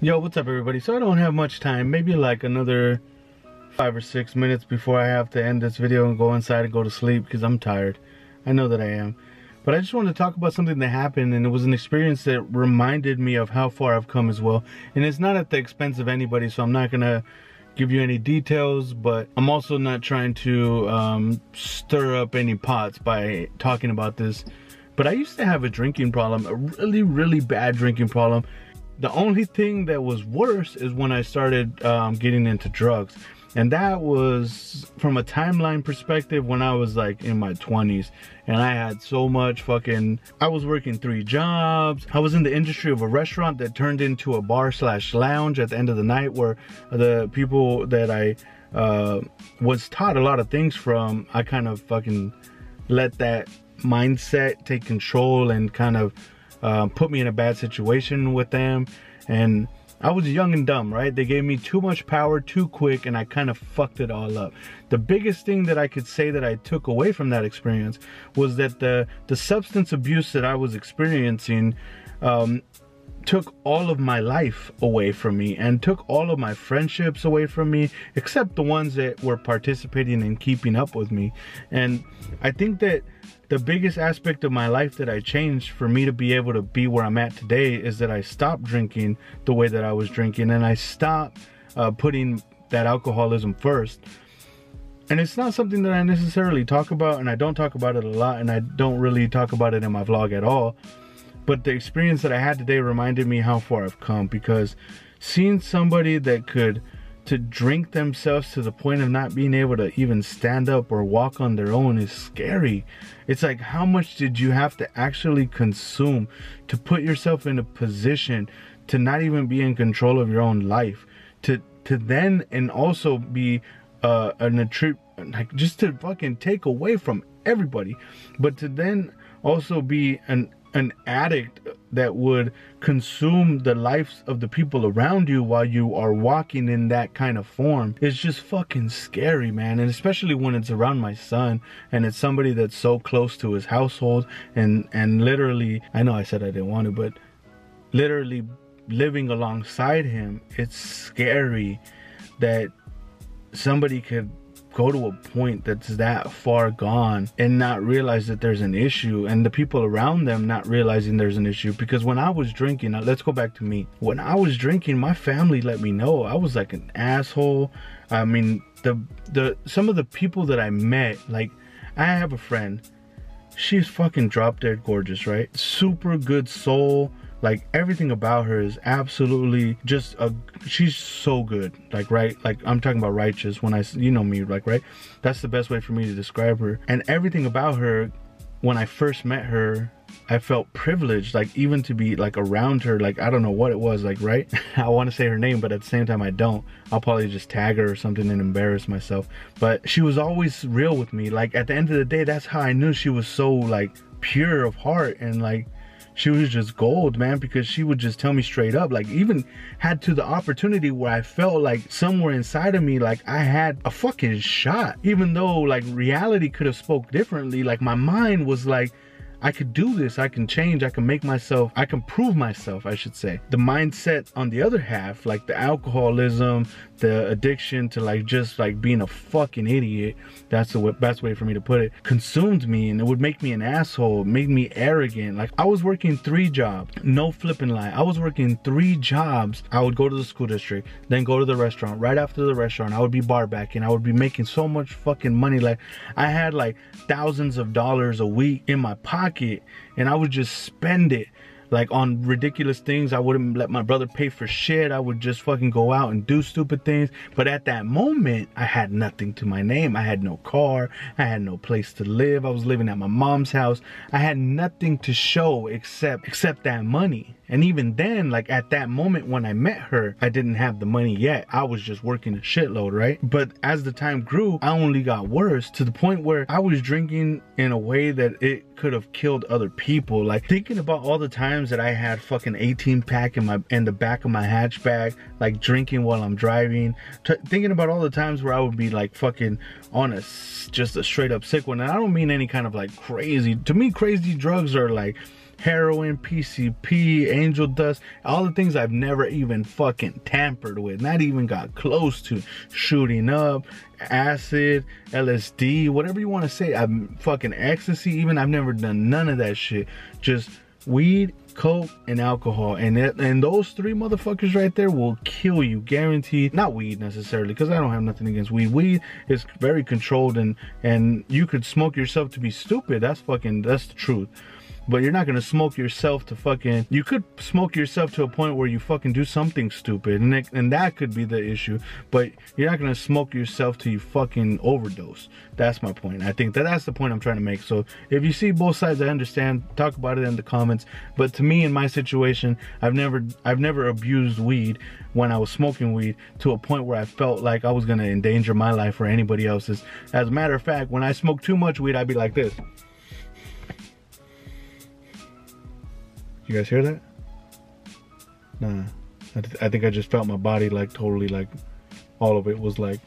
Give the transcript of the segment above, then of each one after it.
Yo, what's up everybody? So I don't have much time, maybe like another 5 or 6 minutes before I have to end this video and go inside and go to sleep because I'm tired. I know that I am. But I just wanted to talk about something that happened, and it was an experience that reminded me of how far I've come as well. And it's not at the expense of anybody, so I'm not gonna give you any details, but I'm also not trying to stir up any pots by talking about this. But I used to have a drinking problem, a really, really bad drinking problem. The only thing that was worse is when I started getting into drugs. And that was from a timeline perspective when I was like in my 20s. And I had so much I was working 3 jobs. I was in the industry of a restaurant that turned into a bar/lounge at the end of the night, where the people that I was taught a lot of things from, I kind of let that mindset take control and kind of put me in a bad situation with them. And I was young and dumb, right? They gave me too much power too quick, and I kind of fucked it all up. The biggest thing that I could say that I took away from that experience was that the substance abuse that I was experiencing took all of my life away from me and took all of my friendships away from me, except the ones that were participating and keeping up with me. And I think that the biggest aspect of my life that I changed for me to be able to be where I'm at today is that I stopped drinking the way that I was drinking, and I stopped putting that alcoholism first. And it's not something that I necessarily talk about, and I don't talk about it a lot, and I don't really talk about it in my vlog at all. But the experience that I had today reminded me how far I've come, because seeing somebody that could drink themselves to the point of not being able to even stand up or walk on their own is scary. It's like, how much did you have to actually consume to put yourself in a position to not even be in control of your own life, to then and also be just to fucking take away from everybody, but to then also be an addict that would consume the lives of the people around you while you are walking in that kind of form. It's just fucking scary, man. And especially when it's around my son, and it's somebody that's so close to his household, and literally, I know I said I didn't want to, but literally living alongside him. It's scary that somebody could go to a point that's that far gone and not realize that there's an issue, and the people around them not realizing there's an issue. Because when I was drinking, now let's go back to me. When I was drinking, my family let me know I was like an asshole. I mean, some of the people that I met, like, I have a friend, she's fucking drop dead gorgeous, right? Super good soul. Like, everything about her is absolutely just she's so good, like, right? Like, I'm talking about righteous. When you know me, like, right? That's the best way for me to describe her. And everything about her, when I first met her, I felt privileged, like, even to be like around her. Like, I don't know what it was, like, right? I want to say her name, but at the same time I don't. I'll probably just tag her or something and embarrass myself. But she was always real with me. Like, at the end of the day, that's how I knew she was so, like, pure of heart, and like, she was just gold, man, because she would just tell me straight up. Like, even had to the opportunity where I felt like somewhere inside of me, like I had a fucking shot. Even though, like, reality could have spoke differently, like, my mind was like, I could do this, I can change, I can make myself, I can prove myself, I should say. The mindset on the other half, like the alcoholism, the addiction to, like, just like being a fucking idiot, that's the best way for me to put it, consumed me, and it would make me an asshole, make me arrogant. Like, I was working 3 jobs, no flipping lie. I was working 3 jobs. I would go to the school district, then go to the restaurant. Right after the restaurant, I would be bar backing. I would be making so much fucking money. Like, I had like thousands of dollars a week in my pocket, and I would just spend it like on ridiculous things. I wouldn't let my brother pay for shit. I would just fucking go out and do stupid things. But at that moment, I had nothing to my name. I had no car. I had no place to live. I was living at my mom's house. I had nothing to show except that money. And even then, like, at that moment when I met her, I didn't have the money yet. I was just working a shitload, right? But as the time grew, I only got worse, to the point where I was drinking in a way that it could have killed other people. Like, thinking about all the times that I had fucking 18 pack in the back of my hatchback, like, drinking while I'm driving. Thinking about all the times where I would be like fucking on just a straight up sick one. And I don't mean any kind of like crazy. To me, crazy drugs are like heroin, PCP, angel dust, all the things I've never even fucking tampered with, not even got close to. Shooting up, acid, LSD, whatever you want to say. I'm fucking ecstasy, even I've never done none of that shit. Just weed, coke, and alcohol, and those three motherfuckers right there will kill you, guaranteed. Not weed necessarily, because I don't have nothing against weed. Weed is very controlled, and you could smoke yourself to be stupid. That's the truth. But you're not gonna smoke yourself to fucking, you could smoke yourself to a point where you fucking do something stupid, and that could be the issue. But you're not gonna smoke yourself till you fucking overdose. That's my point. I think that's the point I'm trying to make. So if you see both sides, I understand. Talk about it in the comments. But to me, in my situation, I've never abused weed when I was smoking weed to a point where I felt like I was gonna endanger my life or anybody else's. As a matter of fact, when I smoke too much weed, I'd be like this. You guys hear that? Nah. I think I just felt my body like totally, like all of it was like,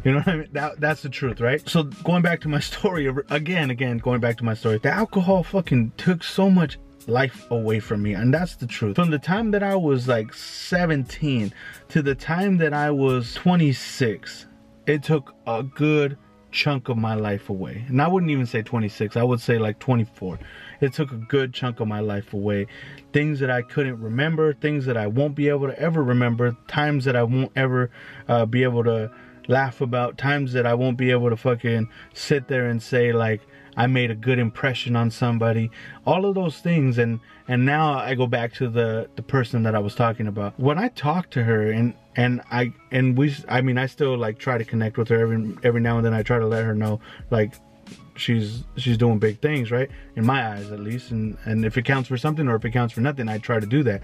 you know what I mean? That's the truth, right? So going back to my story, again, going back to my story, the alcohol fucking took so much life away from me, and that's the truth. From the time that I was like 17 to the time that I was 26, it took a good chunk of my life away. And I wouldn't even say 26, I would say like 24. It took a good chunk of my life away. Things that I couldn't remember, things that I won't be able to ever remember, times that I won't ever be able to laugh about, times that I won't be able to fucking sit there and say like I made a good impression on somebody. All of those things, and now I go back to the person that I was talking about. When I talk to her I still like try to connect with her every now and then. I try to let her know like she's doing big things, right? In my eyes, at least. And if it counts for something or if it counts for nothing, I try to do that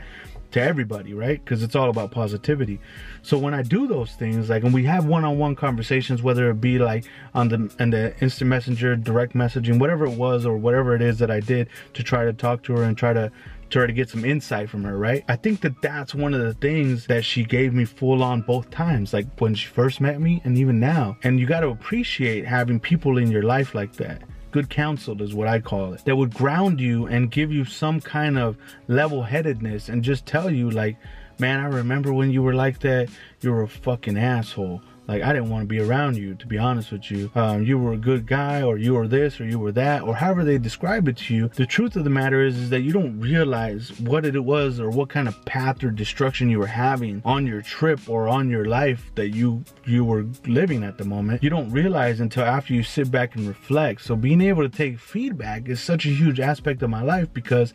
to everybody, right? Because it's all about positivity. So when I do those things, like, and we have one-on-one conversations, whether it be like on the instant messenger, direct messaging, whatever it was, or whatever it is that I did to try to talk to her and try to get some insight from her, right? I think that's one of the things that she gave me full on both times, like when she first met me and even now. And you got to appreciate having people in your life like that. Good counsel is what I call it, that would ground you and give you some kind of level-headedness and just tell you like, man, I remember when you were like that, you were a fucking asshole. Like, I didn't want to be around you, to be honest with you. You were a good guy, or you were this, or you were that, or however they describe it to you. The truth of the matter is that you don't realize what it was or what kind of path or destruction you were having on your trip or on your life that you were living at the moment. You don't realize until after you sit back and reflect. So being able to take feedback is such a huge aspect of my life, because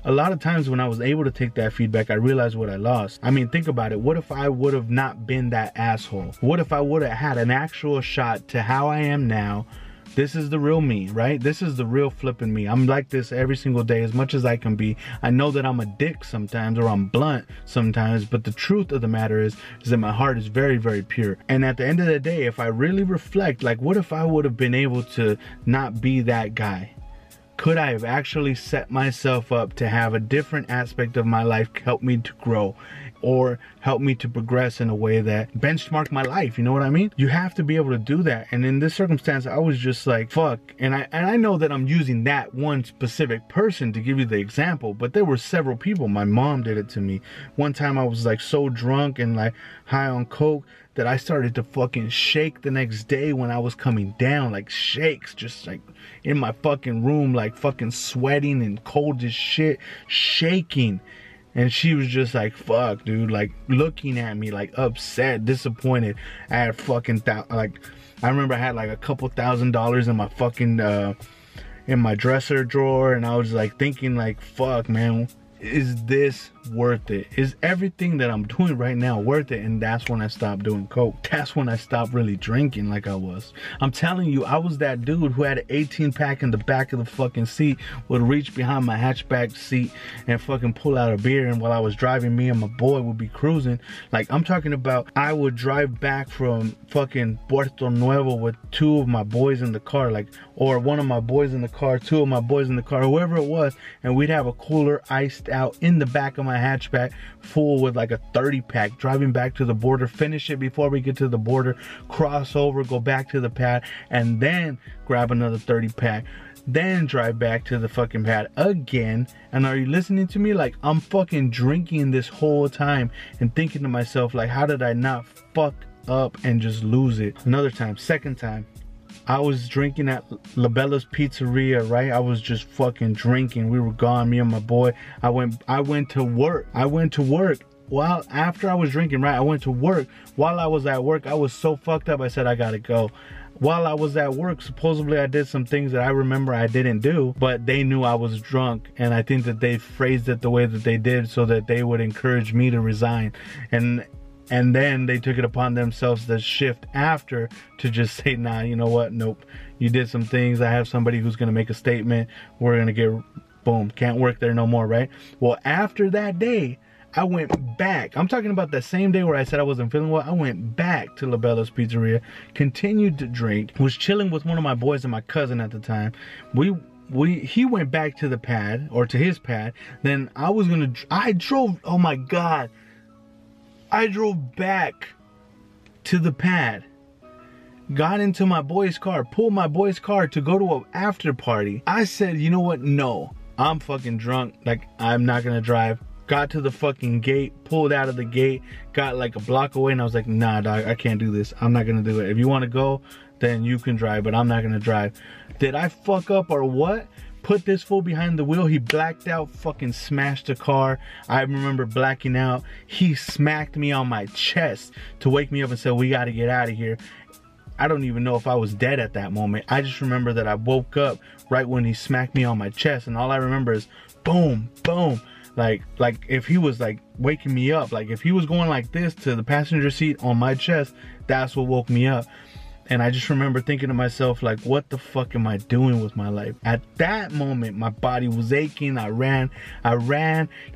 a lot of times when I was able to take that feedback, I realized what I lost. I mean, think about it. What if I would have not been that asshole? What if I would have had an actual shot to how I am now? This is the real me, right? This is the real flipping me. I'm like this every single day as much as I can be. I know that I'm a dick sometimes, or I'm blunt sometimes, but the truth of the matter is that my heart is very, very pure. And at the end of the day, if I really reflect, like, what if I would have been able to not be that guy? Could I have actually set myself up to have a different aspect of my life help me to grow, or help me to progress in a way that benchmark my life? You know what I mean? You have to be able to do that. And in this circumstance, I was just like, fuck. And I know that I'm using that one specific person to give you the example, but there were several people. My mom did it to me. One time I was like so drunk and like high on coke that I started to fucking shake the next day when I was coming down, like shakes, just like in my fucking room, like fucking sweating and cold as shit, shaking. And she was just like, fuck, dude, like looking at me like upset, disappointed. I had fucking, I remember I had like a couple $1,000s in my fucking, in my dresser drawer. And I was like thinking like, fuck, man, is this worth it? Is everything that I'm doing right now worth it? And that's when I stopped doing coke. That's when I stopped really drinking like I was. I'm telling you, I was that dude who had an 18-pack in the back of the fucking seat, would reach behind my hatchback seat and fucking pull out a beer, and while I was driving, me and my boy would be cruising. Like, I'm talking about, I would drive back from fucking Puerto Nuevo with two of my boys in the car, like, or one of my boys in the car, two of my boys in the car, whoever it was, and we'd have a cooler iced out in the back of my hatchback full with like a 30-pack, driving back to the border, finish it before we get to the border, cross over, go back to the pad, and then grab another 30-pack. then drive back to the fucking pad again. And are you listening to me? Like, I'm fucking drinking this whole time and thinking to myself, like, how did I not fuck up and just lose it? Another time, second time, I was drinking at Labella's Pizzeria, right? I was just fucking drinking. We were gone, me and my boy. I went to work. Well, after I was drinking, right, I went to work. While I was at work, I was so fucked up, I said, I gotta go. While I was at work, supposedly I did some things that I remember I didn't do, but they knew I was drunk, and I think that they phrased it the way that they did so that they would encourage me to resign. And then they took it upon themselves the shift after to just say, nah, you know what, nope, you did some things. I have somebody who's gonna make a statement. We're gonna get, boom, can't work there no more, right? Well, after that day, I went back. I'm talking about the same day where I said I wasn't feeling well. I went back to Labella's Pizzeria, continued to drink, was chilling with one of my boys and my cousin at the time. He went back to the pad, or to his pad. Then I drove, oh my God. I drove back to the pad, got into my boy's car, pulled my boy's car to go to an after party. I said, you know what? No, I'm fucking drunk. Like, I'm not gonna drive. Got to the fucking gate, pulled out of the gate, got like a block away, and I was like, nah, dog, I can't do this. I'm not gonna do it. If you wanna go, then you can drive, but I'm not gonna drive. Did I fuck up or what? Put this fool behind the wheel. He blacked out, fucking smashed the car. I remember blacking out. He smacked me on my chest to wake me up and said, we gotta get out of here. I don't even know if I was dead at that moment. I just remember that I woke up right when he smacked me on my chest, and all I remember is boom, boom. Like if he was like waking me up, like if he was going like this to the passenger seat on my chest, that's what woke me up. And I just remember thinking to myself, like, what the fuck am I doing with my life? At that moment, my body was aching. I ran,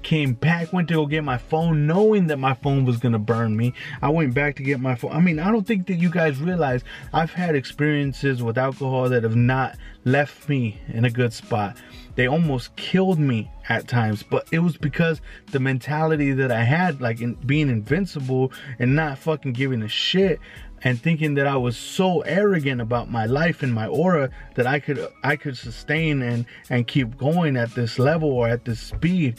came back, went to go get my phone, knowing that my phone was gonna burn me. I went back to get my phone. I mean, I don't think that you guys realize I've had experiences with alcohol that have not left me in a good spot. They almost killed me at times, but it was because the mentality that I had, like in being invincible and not fucking giving a shit, and thinking that I was so arrogant about my life and my aura that I could sustain and keep going at this level or at this speed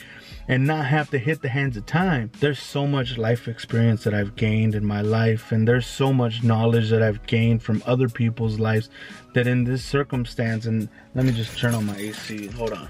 and not have to hit the hands of time. There's so much life experience that I've gained in my life, and there's so much knowledge that I've gained from other people's lives, that in this circumstance, and let me just turn on my AC, hold on.